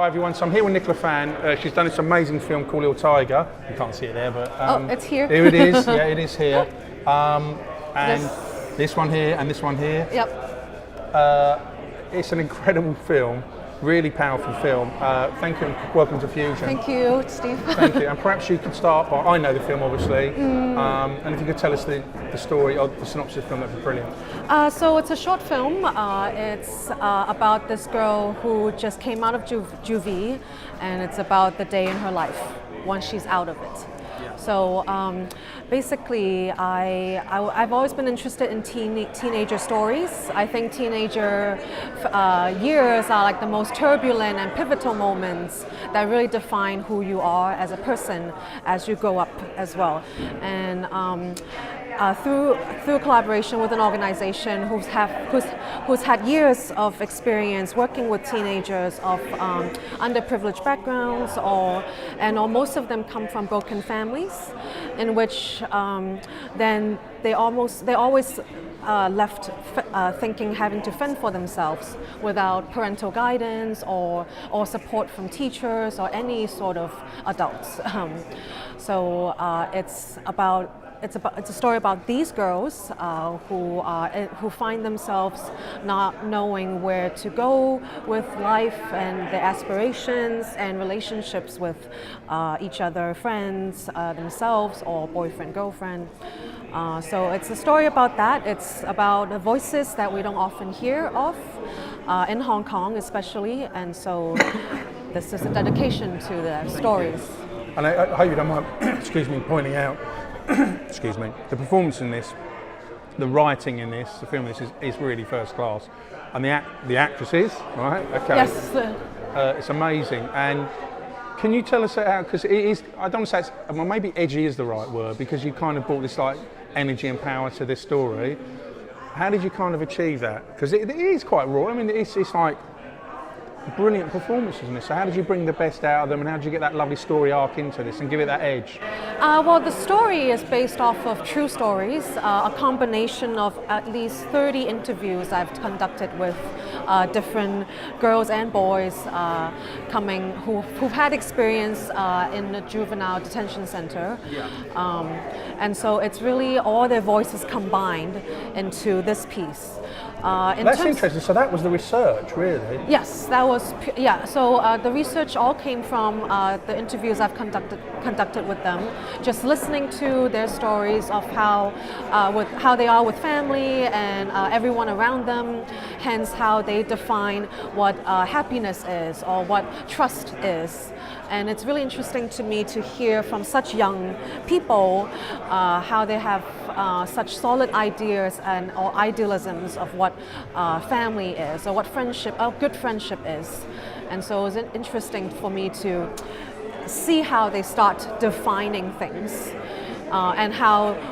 Hi everyone, so I'm here with Nicola Fan. She's done this amazing film called Lil Tiger. You can't see it there, but it's here. Here it is. Yeah, it is here. And this one here and this one here. Yep. It's an incredible film, really powerful film. Thank you and welcome to Fusion. Thank you, Steve. Thank you. And perhaps you could start by, I know the film obviously, and if you could tell us the story or the synopsis of the film, that'd be brilliant. So it's a short film. It's about this girl who just came out of juvie, and it's about the day in her life once she's out of it. Yeah. So basically, I've always been interested in teenager stories. I think teenager years are like the most turbulent and pivotal moments that really define who you are as a person as you grow up as well. And through collaboration with an organization who's had years of experience working with teenagers of underprivileged backgrounds, or most of them come from broken families, in which then they always left thinking having to fend for themselves without parental guidance or support from teachers or any sort of adults. It's a story about these girls who find themselves not knowing where to go with life and their aspirations and relationships with each other, friends, themselves, or boyfriend, girlfriend. So it's a story about that. It's about the voices that we don't often hear of in Hong Kong, especially. And so this is a dedication to the stories. And I hope you don't mind, excuse me, pointing out. Excuse me. The performance in this, the writing in this, the film in this is really first class, and the actresses, right? Okay. Yes. It's amazing. And can you tell us how? Because it is. I don't want to say it's. Well, maybe edgy is the right word, because you kind of brought this like energy and power to this story. How did you kind of achieve that? Because it is quite raw. I mean, it's like brilliant performances in this. So how did you bring the best out of them, and how did you get that lovely story arc into this and give it that edge? Well, the story is based off of true stories, a combination of at least 30 interviews I've conducted with different girls and boys coming who've had experience in the juvenile detention center. Yeah. And so it's really all their voices combined into this piece. That's interesting. So that was the research, really? Yes, that was, yeah. So the research all came from the interviews I've conducted with them, just listening to their stories of how they are with family and everyone around them, hence how they define what happiness is or what trust is. And it's really interesting to me to hear from such young people how they have such solid ideas or idealisms of what family is or what good friendship is. And so it was interesting for me to see how they start defining things and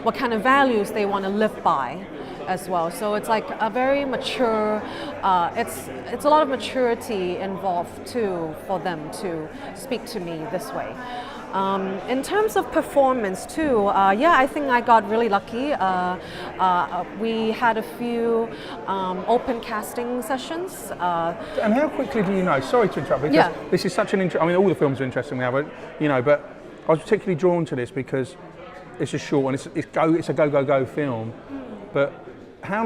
what kind of values they want to live by as well. So it's like a very mature, it's a lot of maturity involved too for them to speak to me this way. In terms of performance too, I think I got really lucky. We had a few open casting sessions. And how quickly do you know? Sorry to interrupt, because this is such an interesting. I mean, all the films are interesting now, but but I was particularly drawn to this because it's a short and it's a go film. But how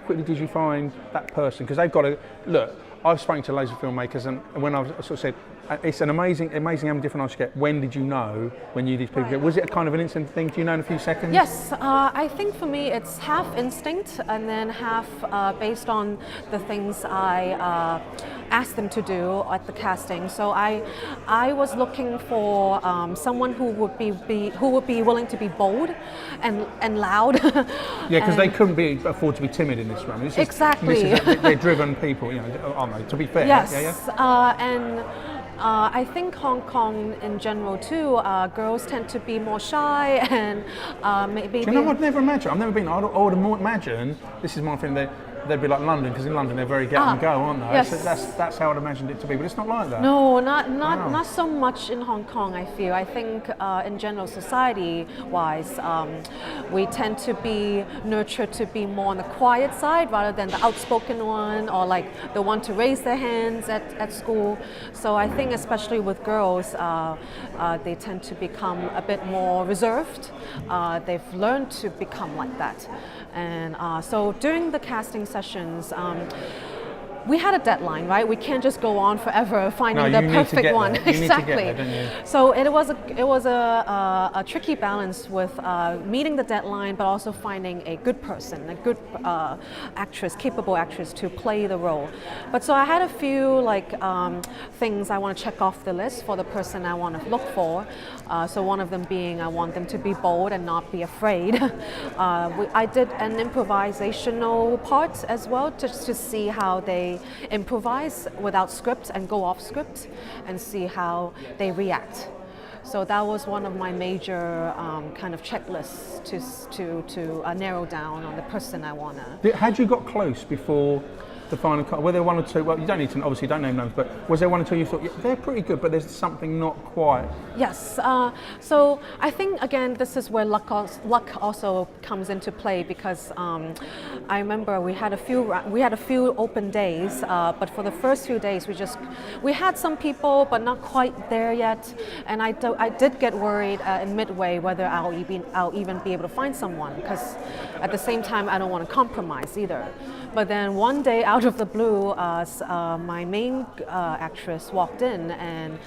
quickly did you find that person? Because they've got to look. I've spoken to loads of filmmakers, and when I've sort of said, it's an amazing how many different answers you get. When did you know when you these people get? Was it a kind of an instant thing? Do you know in a few seconds? Yes, I think for me it's half instinct and then half based on the things I asked them to do at the casting. So I was looking for someone who would be willing to be bold and loud. Yeah, because they couldn't afford to be timid in this room. Exactly. They're driven people, aren't they? To be fair. Yes. Yeah. And I think Hong Kong in general too, girls tend to be more shy and maybe. Do you know, I'd never imagine. I've never been. I would imagine. This is my thing. That they'd be like London, because in London they're very get and go, aren't they? Yes. So that's how I'd imagined it to be, but it's not like that. No, not so much in Hong Kong, I feel. I think in general, society-wise, we tend to be nurtured to be more on the quiet side rather than the outspoken one, or like the one to raise their hands at school. So I think especially with girls, they tend to become a bit more reserved. They've learned to become like that. And so during the casting sessions, we had a deadline, right? We can't just go on forever finding the perfect one. Exactly. So it was a tricky balance with meeting the deadline, but also finding a good person, a good actress, capable actress to play the role. But so I had a few things I want to check off the list for the person I want to look for. So one of them being I want them to be bold and not be afraid. I did an improvisational part as well, just to see how they improvise without script and go off script and see how they react. So that was one of my major kind of checklists to narrow down on the person I want to. Had you got close before the final cut? Were there one or two, well, you don't need to, obviously don't name names, but was there one or two you thought, yeah, they're pretty good, but there's something not quite? Yes, so I think again this is where luck also comes into play, because I remember we had a few open days, but for the first few days we had some people but not quite there yet, and I did get worried in midway whether I'll even be able to find someone, because at the same time I don't want to compromise either. But then one day out of the blue, my main actress walked in, and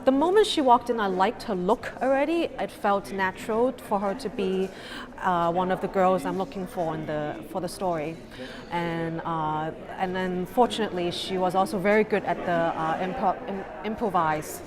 the moment she walked in, I liked her look already. It felt natural for her to be one of the girls I'm looking for for the story, and then fortunately she was also very good at the improvise.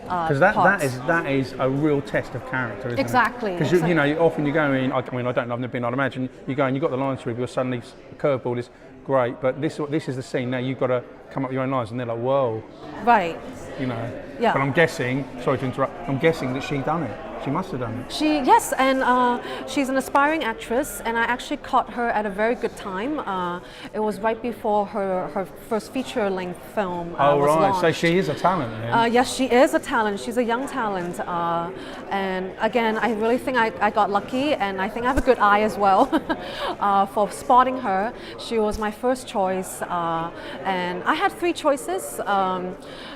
Because that is a real test of character, isn't exactly. Because you know, often you go in. I mean, I've never been. I'd imagine you go and you've got the lines to review. Suddenly, a curveball is great, but this is the scene. Now you've got to come up with your own lines, and they're like, whoa. Right. You know. Yeah. But I'm guessing. Sorry to interrupt. I'm guessing that she done it. She must have done it. Yes, and she's an aspiring actress, and I actually caught her at a very good time. It was right before her first feature-length film was launched. So she is a talent then. Yes, she is a talent. She's a young talent, and again, I really think I got lucky, and I think I have a good eye as well for spotting her. She was my first choice, and I had 3 choices,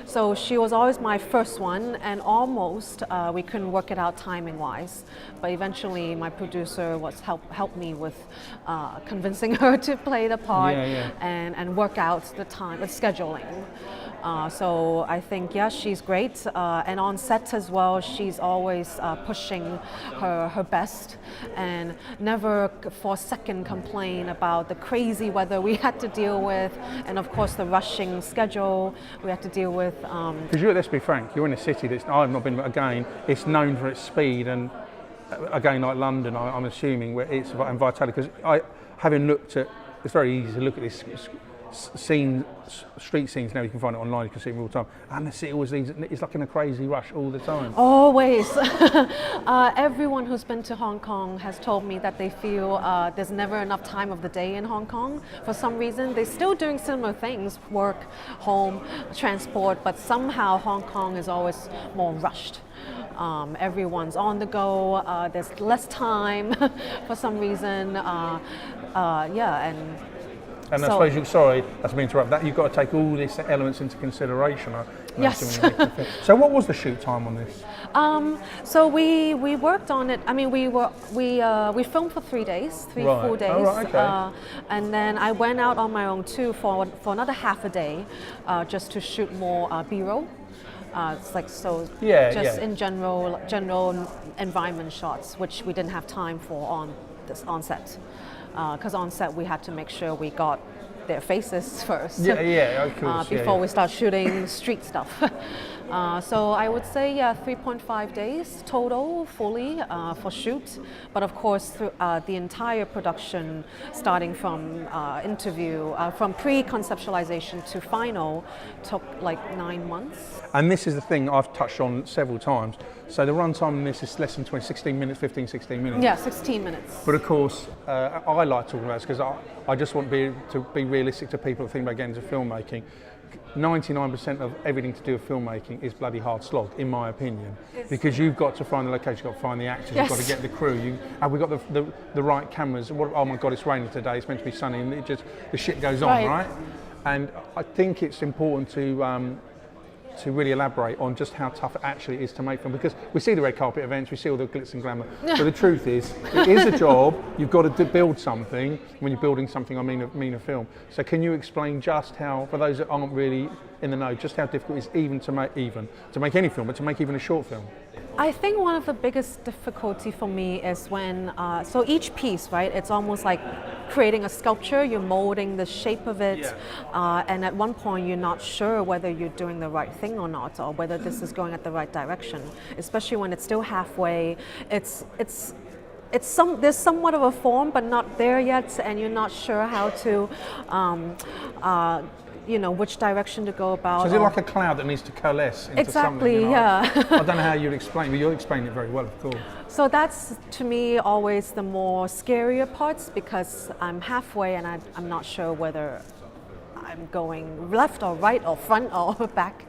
so she was always my first one, and almost we couldn't work it out timing-wise, but eventually my producer helped me with convincing her to play the part and work out the scheduling. So I think, yeah, she's great, and on set as well, she's always pushing her best, and never for a second complain about the crazy weather we had to deal with, and of course the rushing schedule we had to deal with. Because let's be frank, you're in a city that's, I've not been, but again, it's known for its speed, and again, like London, I'm assuming, where it's and vitality. Because having looked at, it's very easy to look at this street scenes now. You can find it online. You can see them all the time. And the city was it's like in a crazy rush all the time. Always. Everyone who's been to Hong Kong has told me that they feel there's never enough time of the day in Hong Kong. For some reason, they're still doing similar things: work, home, transport. But somehow Hong Kong is always more rushed. Everyone's on the go. There's less time for some reason. And so, I suppose sorry, that's me interrupt. That you've got to take all these elements into consideration. Yes. So what was the shoot time on this? So we worked on it. I mean, we filmed for 3 days, full days. Oh, right, okay. And then I went out on my own too for another half a day, just to shoot more B-roll. It's like in general environment shots, which we didn't have time for on set. Because on set we had to make sure we got their faces first. Of course. Before we start shooting street stuff. So I would say, 3.5 days total, fully, for shoot. But of course, through, the entire production, starting from interview, from pre-conceptualization to final, took like 9 months. And this is the thing I've touched on several times. So the runtime on this is less than 16 minutes, 16 minutes. Yeah, 16 minutes. But of course, I like talking about this because I just want to be realistic to people that think about getting into filmmaking. 99% of everything to do with filmmaking is bloody hard slog, in my opinion, because you've got to find the location, you've got to find the actors, Yes. you've got to get the crew. Have we got the right cameras? Oh my God, it's raining today. It's meant to be sunny, and the shit goes on, right? And I think it's important to really elaborate on just how tough it actually is to make film, because we see the red carpet events, we see all the glitz and glamour, but the truth is, it is a job. You've got to build something. When you're building something, I mean a film. So can you explain just how, for those that aren't really in the know, just how difficult it is even to make any film, but to make even a short film? I think one of the biggest difficulty for me is when, so each piece, right, it's almost like creating a sculpture, you're molding the shape of it, and at one point you're not sure whether you're doing the right thing or not, or whether this is going at the right direction, especially when it's still halfway. There's somewhat of a form, but not there yet, and you're not sure how to, which direction to go about. So is it like a cloud that needs to coalesce into exactly, something? Yeah. I don't know how you'd explain, but you'll explain it very well, of course. So that's, to me, always the more scarier parts, because I'm halfway and I'm not sure whether I'm going left or right or front or back.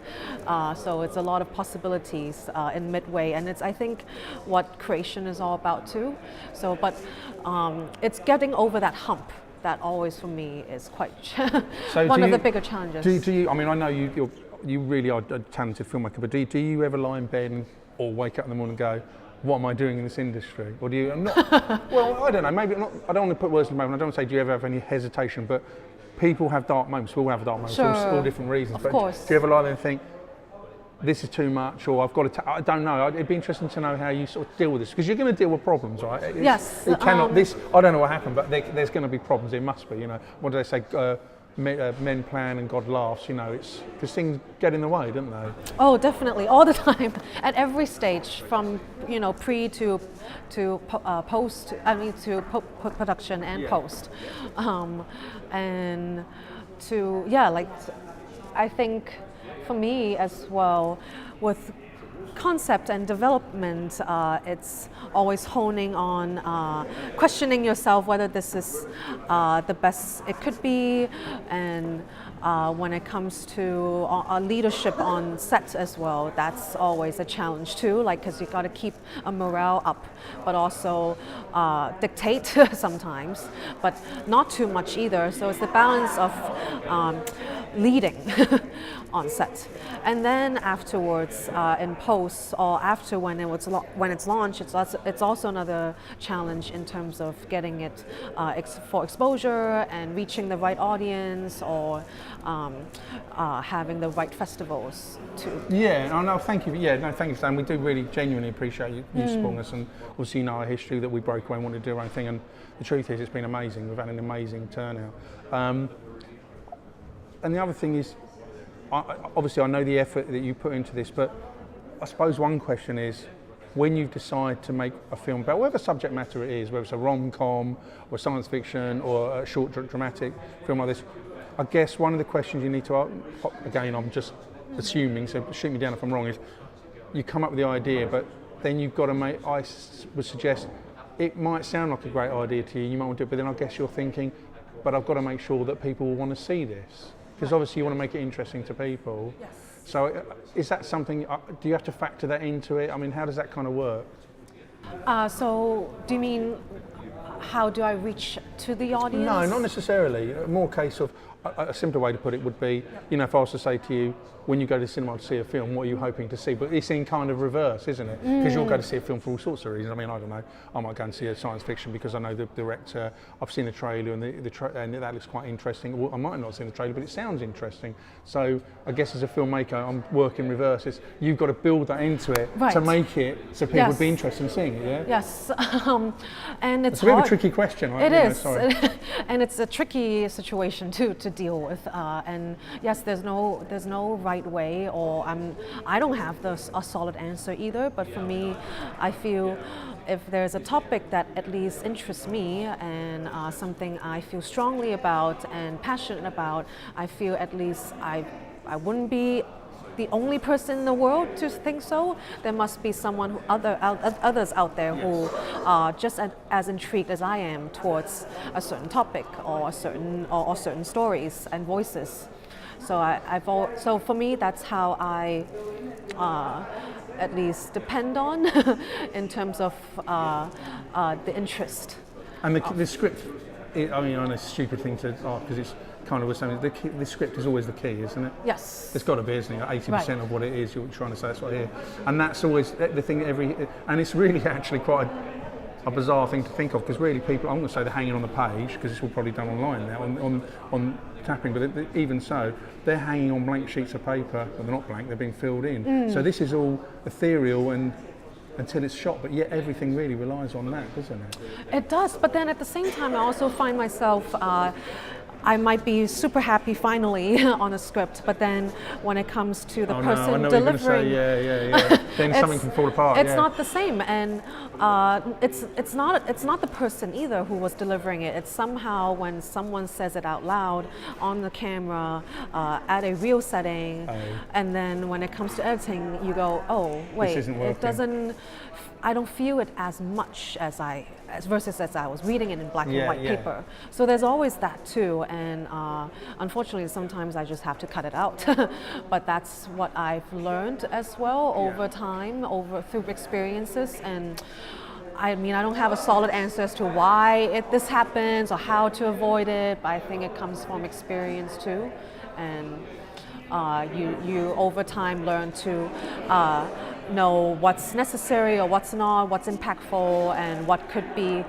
So it's a lot of possibilities in midway, and it's, I think, what creation is all about too. So, but it's getting over that hump. That always for me is quite one of the bigger challenges. Do you? I mean, I know you really are a talented filmmaker, but do you ever lie in bed or wake up in the morning and go, "What am I doing in this industry?" Or do you? Well, I don't know. Maybe not. I don't want to put words in my mouth. I don't want to say, do you ever have any hesitation? But people have dark moments. We all have dark moments for all different reasons. Of course. Do you ever lie there and think, this is too much, or I've got to, I don't know. It'd be interesting to know how you sort of deal with this, because you're going to deal with problems, right? Yes. It cannot, I don't know what happened, but there's going to be problems. There must be, What do they say? Men plan and God laughs, it's, because things get in the way, don't they? Oh, definitely, all the time, at every stage, from, pre to post, to production and post. And to, I think, for me as well, with concept and development, it's always honing on questioning yourself whether this is the best it could be, and when it comes to leadership on set as well, that's always a challenge too, because you got to keep a morale up, but also dictate sometimes, but not too much either. So it's the balance of leading on set, and then afterwards in post, or after when it's launched, it's also another challenge in terms of getting it for exposure and reaching the right audience, or having the right festivals too. Yeah, no, thank you. Yeah, no, thank you, Stan. We do really genuinely appreciate you supporting us, and obviously our history that we broke away and wanted to do our own thing. And the truth is, it's been amazing. We've had an amazing turnout. And the other thing is, obviously I know the effort that you put into this, but I suppose one question is, when you decide to make a film about whatever subject matter it is, whether it's a rom-com or science fiction or a short dramatic film like this, I guess one of the questions you need to ask, again I'm just assuming, so shoot me down if I'm wrong, is you come up with the idea, but then you've got to make, I would suggest, it might sound like a great idea to you, you might want to do it, but then I guess you're thinking, but I've got to make sure that people will want to see this. Because obviously you want to make it interesting to people. Yes. So is that something, do you have to factor that into it? I mean, how does that kind of work? So do you mean, how do I reach to the audience? No, not necessarily. More case of, a simpler way to put it would be, if I was to say to you, when you go to the cinema to see a film, what are you hoping to see? But it's in kind of reverse, isn't it? Because you'll go to see a film for all sorts of reasons. I mean, I don't know, I might go and see a science fiction because I know the director, I've seen the trailer and and that looks quite interesting. Well, I might not have seen the trailer, but it sounds interesting. So I guess as a filmmaker, I'm working reverse. You've got to build that into it to make it so people would be interested in seeing it, yeah? Yes, and it's a bit of a tricky question, right? It is, and it's a tricky situation too to deal with. And yes, there's no right way, or I don't have a solid answer either. But for me, I feel if there's a topic that at least interests me and something I feel strongly about and passionate about, I feel at least I wouldn't be the only person in the world to think so. There must be someone others out there who are just as intrigued as I am towards a certain topic or certain stories and voices. So so for me, that's how I at least depend on in terms of the interest. And the script, I mean, I know it's a stupid thing to ask because it's kind of something. The script is always the key, isn't it? Yes. It's got to be, isn't it? 80% of what it is you're trying to say. That's what I hear, and that's always the thing. And it's really actually quite a bizarre thing to think of because really people, I'm going to say they're hanging on the page because it's all probably done online now on tapping, but even so, they're hanging on blank sheets of paper. Well, they're not blank; they're being filled in. So this is all ethereal and until it's shot, but yet everything really relies on that, doesn't it? It does, but then at the same time, I also find myself. I might be super happy finally on a script, but then when it comes to the person delivering, then something can fall apart. It's not the same, and it's not the person either who was delivering it. It's somehow when someone says it out loud on the camera at a real setting, and then when it comes to editing, you go, oh wait, it doesn't. I don't feel it as much as versus as I was reading it in black and white paper. So there's always that too, and unfortunately sometimes I just have to cut it out. But that's what I've learned as well over time, through experiences. And I mean, I don't have a solid answer as to why this happens or how to avoid it, but I think it comes from experience too. And you over time learn to know what's necessary or what's not, what's impactful, and what could be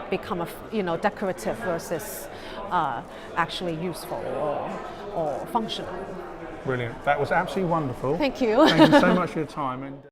become decorative versus actually useful or functional. Brilliant. That was absolutely wonderful. Thank you. Thank you so much for your time.